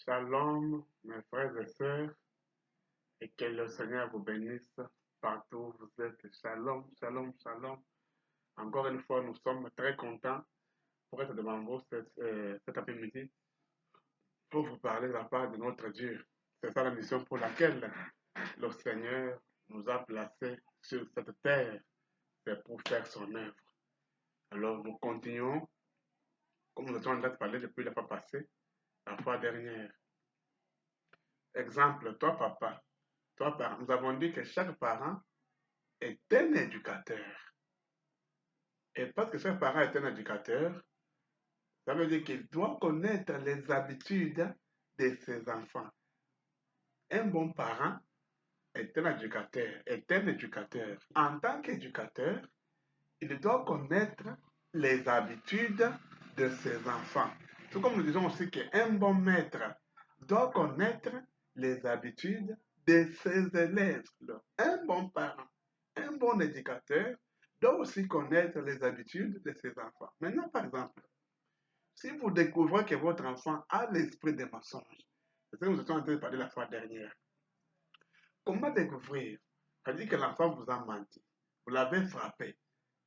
Shalom, mes frères et sœurs, et que le Seigneur vous bénisse partout où vous êtes. Shalom, shalom, shalom. Encore une fois, nous sommes très contents pour être devant vous cet après-midi pour vous parler de la part de notre Dieu. C'est ça la mission pour laquelle le Seigneur nous a placés sur cette terre. C'est pour faire son œuvre. Alors, nous continuons, comme nous étions en train de parler depuis la fois passée, la fois dernière. Exemple, toi, papa. Toi, parent, nous avons dit que chaque parent est un éducateur. Et parce que chaque parent est un éducateur, ça veut dire qu'il doit connaître les habitudes de ses enfants. Un bon parent est un éducateur, En tant qu'éducateur, il doit connaître les habitudes de ses enfants. Tout comme nous disons aussi qu'un bon maître doit connaître les habitudes de ses élèves. Un bon parent, un bon éducateur doit aussi connaître les habitudes de ses enfants. Maintenant, par exemple, si vous découvrez que votre enfant a l'esprit des mensonges, c'est ce que nous étions en train de parler la fois dernière. Comment découvrir? C'est-à-dire que l'enfant vous a menti, vous l'avez frappé.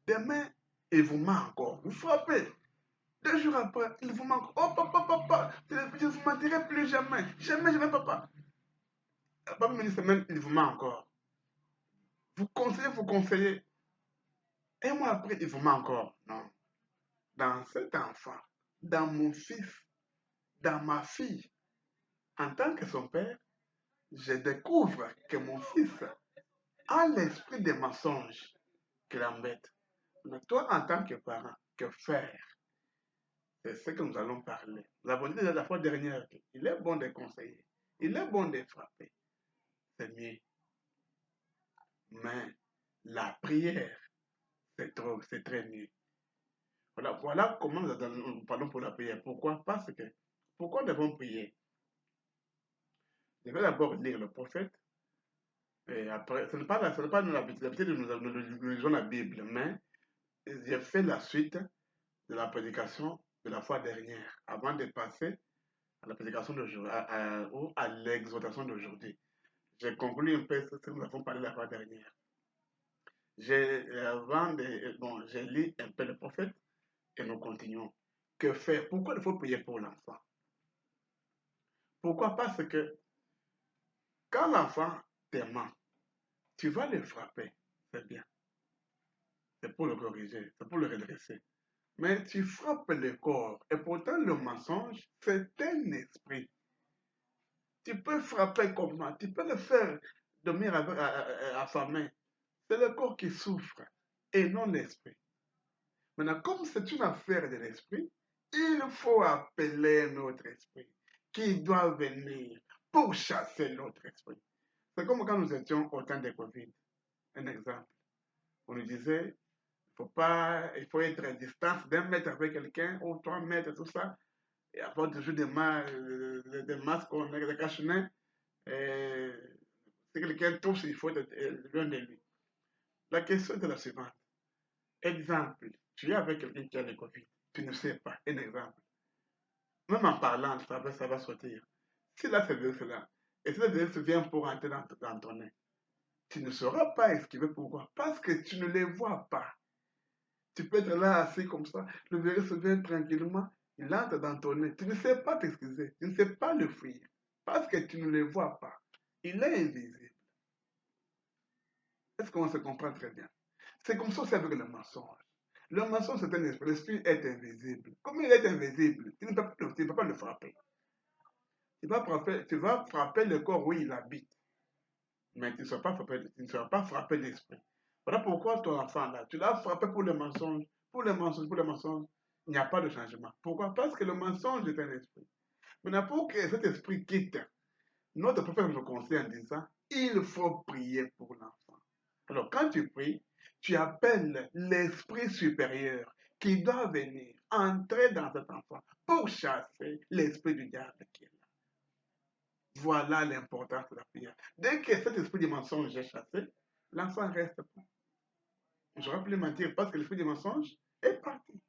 Demain, il vous ment encore, vous frappez. 2 jours après, il vous manque. Oh papa, papa, je ne vous mentirai plus jamais. Jamais, jamais, papa. Pas même une semaine, il vous ment encore. Vous conseillez. Un mois après, il vous ment encore. Non. Dans cet enfant, dans mon fils, dans ma fille, en tant que son père, je découvre que mon fils a l'esprit des mensonges qui l'embête. Mais toi, en tant que parent, que faire? C'est ce que nous allons parler. Nous avons dit la fois dernière qu'il est bon de conseiller, il est bon de frapper. C'est mieux. Mais la prière, c'est très mieux. Voilà comment nous parlons pour la prière. Pourquoi? Parce que, pourquoi nous devons prier? Je vais d'abord lire le prophète, et après, ce n'est pas l'habitude de nous lisons la Bible, mais j'ai fait la suite de la prédication de la fois dernière, avant de passer à la prédication d'aujourd'hui, ou à l'exhortation d'aujourd'hui. J'ai conclu un peu ce que nous avons parlé la fois dernière. J'ai lu un peu le prophète et nous continuons. Que faire? Pourquoi il faut prier pour l'enfant? Pourquoi? Parce que quand l'enfant te ment, tu vas le frapper, c'est bien. C'est pour le corriger, c'est pour le redresser. Mais tu frappes le corps et pourtant le mensonge, c'est un esprit. Tu peux frapper comment? Tu peux le faire dormir affamé. C'est le corps qui souffre et non l'esprit. Maintenant, comme c'est une affaire de l'esprit, il faut appeler notre esprit qui doit venir pour chasser notre esprit. C'est comme quand nous étions au temps de Covid. Un exemple. On nous disait, il faut être à distance d'1 mètre avec quelqu'un, ou 3 mètres, tout ça, et avoir toujours des masques, des cache-nez. Si quelqu'un touche, il faut être loin de lui. La question est la suivante. Exemple, tu es avec quelqu'un qui a le Covid, tu ne sais pas, un exemple. Même en parlant, ça va sortir. Si là, c'est cela, et si le virus vient pour entrer dans ton nez, tu ne sauras pas esquiver. Pourquoi? Parce que tu ne les vois pas. Tu peux être là assis comme ça, le virus vient tranquillement, il entre dans ton nez. Tu ne sais pas t'excuser, tu ne sais pas le fuir, parce que tu ne le vois pas. Il est invisible. Est-ce qu'on se comprend très bien? C'est comme ça aussi avec le mensonge. Le mensonge, c'est un esprit. L'esprit est invisible. Comme il est invisible, tu ne peux pas le frapper. Tu vas frapper le corps où il habite, mais tu ne seras pas frappé l'esprit. Voilà pourquoi ton enfant là, tu l'as frappé pour le mensonge, pour le mensonge, il n'y a pas de changement. Pourquoi? Parce que le mensonge est un esprit. Maintenant, pour que cet esprit quitte, notre prophète nous conseille en disant, il faut prier pour l'enfant. Alors, quand tu pries, tu appelles l'esprit supérieur qui doit venir entrer dans cet enfant pour chasser l'esprit du diable qui est là. Voilà l'importance de la prière. Dès que cet esprit de mensonge est chassé, l'enfant reste pas. Je ne vais plus mentir parce que l'esprit de mensonge est parti.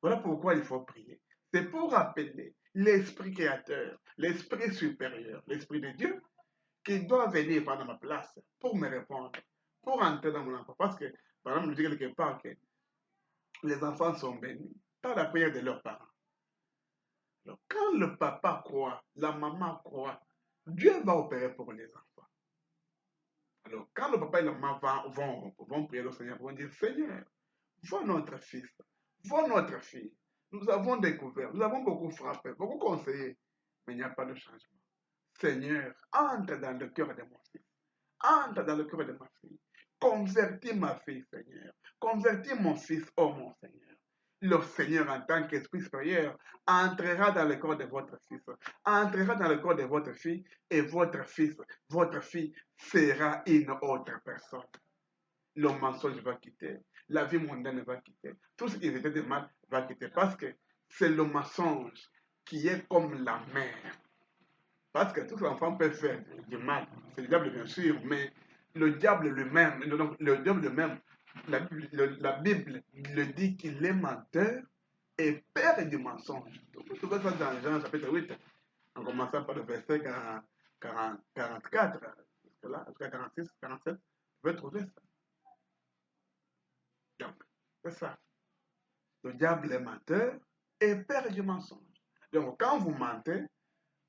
Voilà pourquoi il faut prier. C'est pour appeler l'esprit créateur l'esprit supérieur, l'esprit de Dieu, qui doit venir prendre ma place pour me répondre, pour entrer dans mon enfant. Parce que, par exemple, je dis quelque part que les enfants sont bénis par la prière de leurs parents. Alors, quand le papa croit, la maman croit, Dieu va opérer pour les enfants. Alors, quand le papa et la maman vont prier le Seigneur, vont dire, Seigneur, vois notre fils, vois notre fille. Nous avons découvert, nous avons beaucoup frappé, beaucoup conseillé, mais il n'y a pas de changement. Seigneur, entre dans le cœur de mon fils, entre dans le cœur de ma fille. Convertis ma fille, Seigneur. Convertis mon fils, oh mon Seigneur. Le Seigneur, en tant qu'Esprit supérieur, entrera dans le corps de votre fils, entrera dans le corps de votre fille, et votre fils, votre fille sera une autre personne. Le mensonge va quitter, la vie mondaine va quitter, tout ce qui était de mal va quitter, parce que c'est le mensonge qui est comme la mer. Parce que tout enfant peut faire du mal, c'est le diable bien sûr, mais le diable lui-même, le diable lui-même, la Bible le dit qu'il est menteur et père du mensonge. Donc, vous trouvez ça dans Jean chapitre 8, en commençant par le verset 44, jusqu'à 46, 47, vous pouvez trouver ça. Donc, c'est ça. Le diable est menteur et père du mensonge. Donc, quand vous mentez,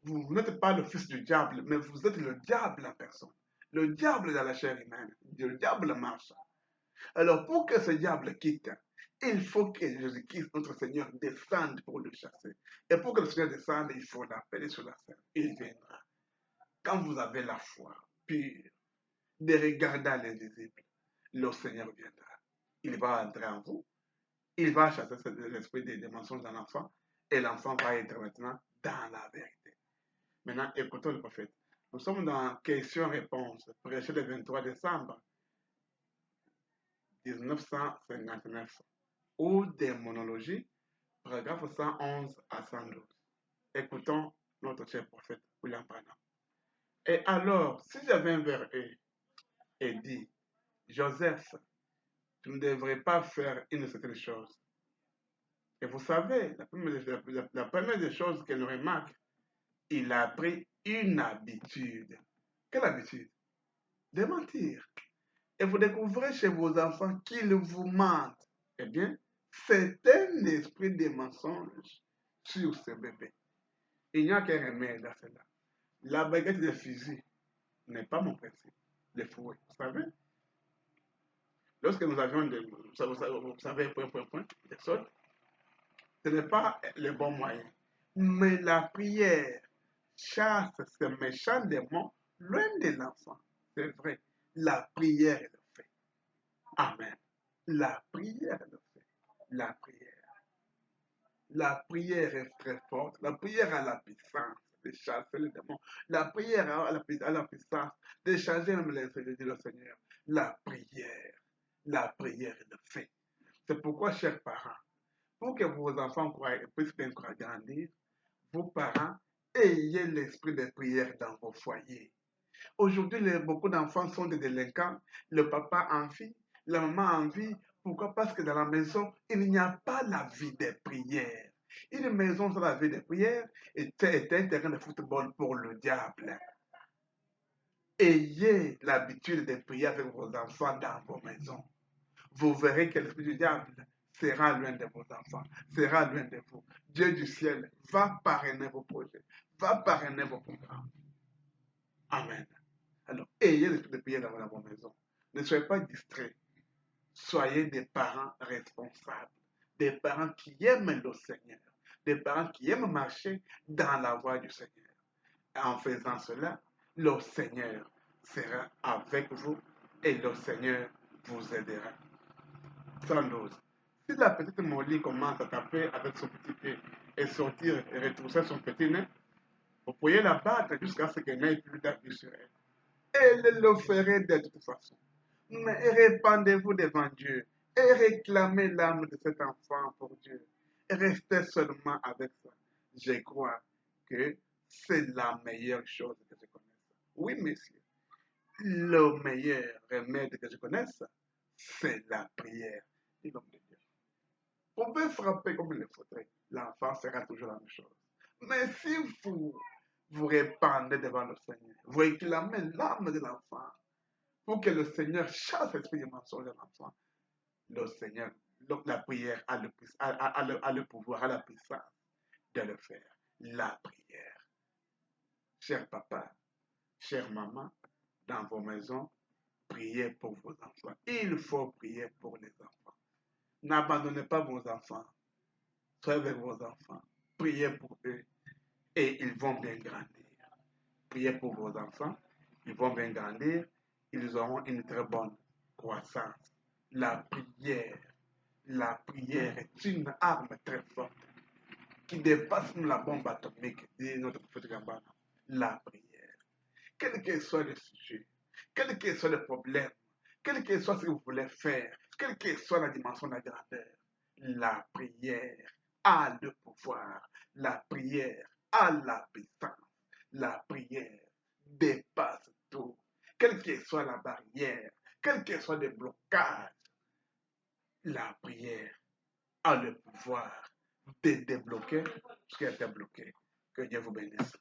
vous n'êtes pas le fils du diable, mais vous êtes le diable en personne. Le diable dans la chair humaine. Le diable marche. Alors, pour que ce diable quitte, il faut que Jésus-Christ, notre Seigneur, descende pour le chasser. Et pour que le Seigneur descende, il faut l'appeler sur la scène. Il viendra. Quand vous avez la foi pure de regarder à l'invisible, le Seigneur viendra. Il va entrer en vous. Il va chasser l'esprit des mensonges dans l'enfant. Et l'enfant va être maintenant dans la vérité. Maintenant, écoutons le prophète. Nous sommes dans questions-réponses, prêché le 23 décembre 1959, ou démonologie, paragraphe 111 à 112. Écoutons notre cher prophète William Branham. Et alors, si j'avais un vers eux et dit, Joseph, tu ne devrais pas faire une certaine chose. Et vous savez, la première des choses qu'elle remarque, il a pris une habitude. Quelle habitude? De mentir. Et vous découvrez chez vos enfants qu'ils vous mentent. Eh bien, c'est un esprit de mensonge sur ce bébé. Il n'y a qu'un remède à cela. La baguette de fusil n'est pas mon principe. Le fouet, vous savez? Lorsque nous avions vous savez, des sortes, ce n'est pas le bon moyen. Mais la prière chasse ce méchant démon loin de l'enfant. C'est vrai. La prière est le fait. Amen. La prière est le fait. La prière. La prière est très forte. La prière a la puissance de chasser les démons. La prière a la puissance de changer même les de le Seigneur. La prière est le fait. C'est pourquoi, chers parents, pour que vos enfants puissent bien grandir, vos parents, ayez l'esprit de prière dans vos foyers. Aujourd'hui, beaucoup d'enfants sont des délinquants. Le papa en vit, la maman en vit. Pourquoi? Parce que dans la maison, il n'y a pas la vie des prières. Une maison sans la vie des prières est un terrain de football pour le diable. Ayez l'habitude de prier avec vos enfants dans vos maisons. Vous verrez que l'esprit du diable sera loin de vos enfants, sera loin de vous. Dieu du ciel va parrainer vos projets, va parrainer vos programmes. Amen. Alors, ayez l'esprit de prière dans vos maisons. Ne soyez pas distraits. Soyez des parents responsables, des parents qui aiment le Seigneur, des parents qui aiment marcher dans la voie du Seigneur. En faisant cela, le Seigneur sera avec vous et le Seigneur vous aidera. 112. Si la petite Molly commence à taper avec son petit pied et sortir et retrousser son petit nez, vous pourriez la battre jusqu'à ce qu'elle n'ait plus d'appui sur elle. Elle le ferait de toute façon. Mais répandez-vous devant Dieu et réclamez l'âme de cet enfant pour Dieu. Restez seulement avec ça. Je crois que c'est la meilleure chose que je connaisse. Oui, messieurs, le meilleur remède que je connaisse, c'est la prière de l'homme de Dieu. Vous pouvez frapper comme il le faudrait, l'enfant fera toujours la même chose. Mais si vous vous répandez devant le Seigneur. Vous réclamez l'âme de l'enfant pour que le Seigneur chasse l'esprit de mensonge de l'enfant. Le Seigneur, donc la prière a le pouvoir, a la puissance de le faire. La prière. Cher papa, chère maman, dans vos maisons, priez pour vos enfants. Il faut prier pour les enfants. N'abandonnez pas vos enfants. Soyez avec vos enfants. Priez pour eux et ils vont bien grandir. Priez pour vos enfants. Ils vont bien grandir. Ils auront une très bonne croissance. La prière est une arme très forte qui dépasse la bombe atomique, dit notre prophète Gambana. La prière. Quel que soit le sujet, quel que soit le problème, quel que soit ce que vous voulez faire, quelle que soit la dimension de la grandeur, la prière a le pouvoir. La prière a la puissance. La prière dépasse tout. Quelle que soit la barrière, quel que soit le blocage, la prière a le pouvoir de débloquer ce qui a été bloqué. Que Dieu vous bénisse.